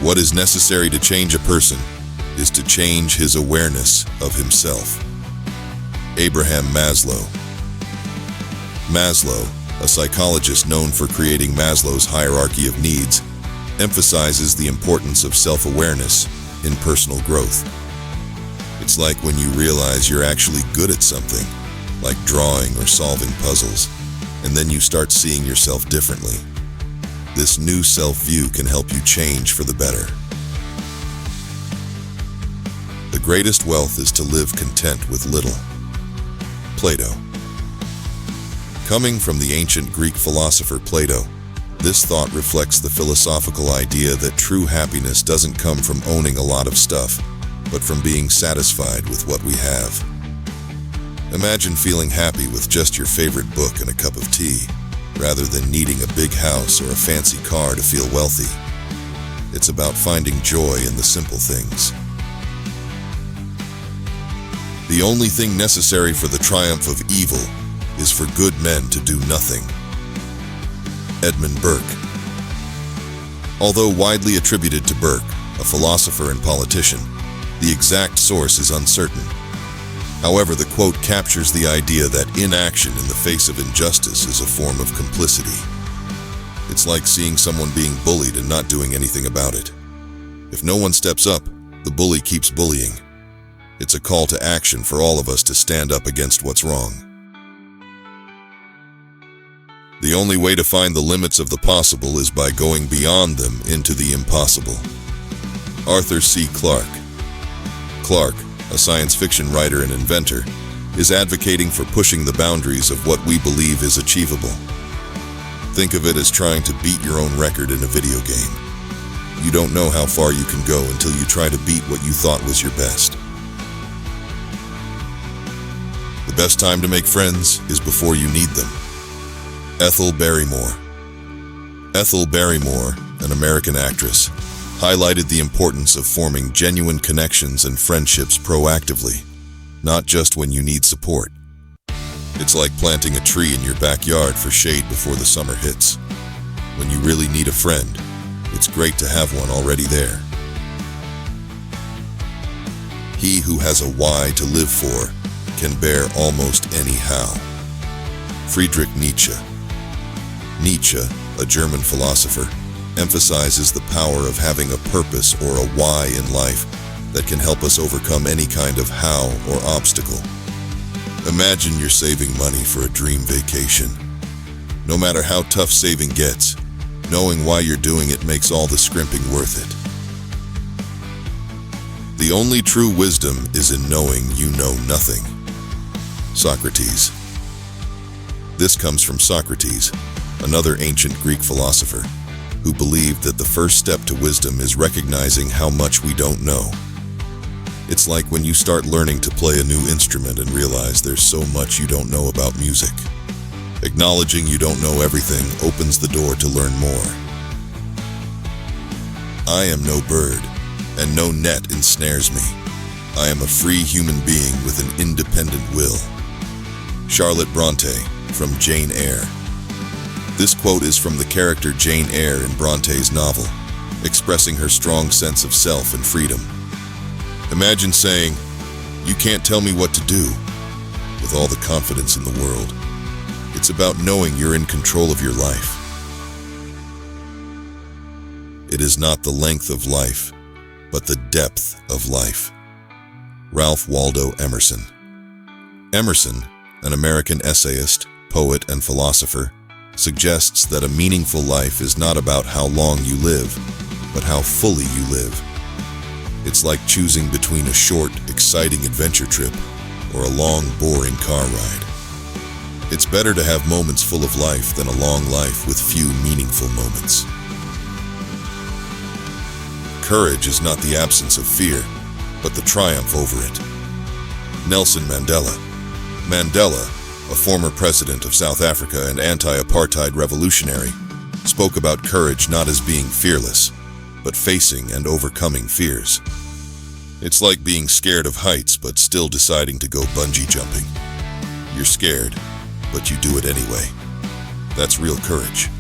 What is necessary to change a person is to change his awareness of himself. Abraham Maslow. Maslow, a psychologist known for creating Maslow's hierarchy of needs, emphasizes the importance of self-awareness in personal growth. It's like when you realize you're actually good at something, like drawing or solving puzzles, and then you start seeing yourself differently. This new self-view can help you change for the better. The greatest wealth is to live content with little. Plato. Coming from the ancient Greek philosopher Plato, this thought reflects the philosophical idea that true happiness doesn't come from owning a lot of stuff, but from being satisfied with what we have. Imagine feeling happy with just your favorite book and a cup of tea, rather than needing a big house or a fancy car to feel wealthy. It's about finding joy in the simple things. The only thing necessary for the triumph of evil is for good men to do nothing. Edmund Burke. Although widely attributed to Burke, a philosopher and politician, the exact source is uncertain. However, the quote captures the idea that inaction in the face of injustice is a form of complicity. It's like seeing someone being bullied and not doing anything about it. If no one steps up, the bully keeps bullying. It's a call to action for all of us to stand up against what's wrong. The only way to find the limits of the possible is by going beyond them into the impossible. Arthur C. Clarke. Clarke, a science fiction writer and inventor, is advocating for pushing the boundaries of what we believe is achievable. Think of it as trying to beat your own record in a video game. You don't know how far you can go until you try to beat what you thought was your best. The best time to make friends is before you need them. Ethel Barrymore. Ethel Barrymore, an American actress, highlighted the importance of forming genuine connections and friendships proactively, not just when you need support. It's like planting a tree in your backyard for shade before the summer hits. When you really need a friend, it's great to have one already there. He who has a why to live for can bear almost any how. Friedrich Nietzsche. Nietzsche, a German philosopher, emphasizes the power of having a purpose or a why in life that can help us overcome any kind of how or obstacle. Imagine you're saving money for a dream vacation. No matter how tough saving gets, knowing why you're doing it makes all the scrimping worth it. The only true wisdom is in knowing you know nothing. Socrates. This comes from Socrates, another ancient Greek philosopher, who believed that the first step to wisdom is recognizing how much we don't know. It's like when you start learning to play a new instrument and realize there's so much you don't know about music. Acknowledging you don't know everything opens the door to learn more. I am no bird, and no net ensnares me. I am a free human being with an independent will. Charlotte Bronte, from Jane Eyre. This quote is from the character Jane Eyre in Bronte's novel, expressing her strong sense of self and freedom. Imagine saying, "You can't tell me what to do," with all the confidence in the world. It's about knowing you're in control of your life. It is not the length of life, but the depth of life. Ralph Waldo Emerson. Emerson, an American essayist, poet, and philosopher, suggests that a meaningful life is not about how long you live, but how fully you live. It's like choosing between a short, exciting adventure trip or a long, boring car ride. It's better to have moments full of life than a long life with few meaningful moments. Courage is not the absence of fear, but the triumph over it. Nelson Mandela. Mandela, a former president of South Africa and anti-apartheid revolutionary, spoke about courage not as being fearless, but facing and overcoming fears. It's like being scared of heights but still deciding to go bungee jumping. You're scared, but you do it anyway. That's real courage.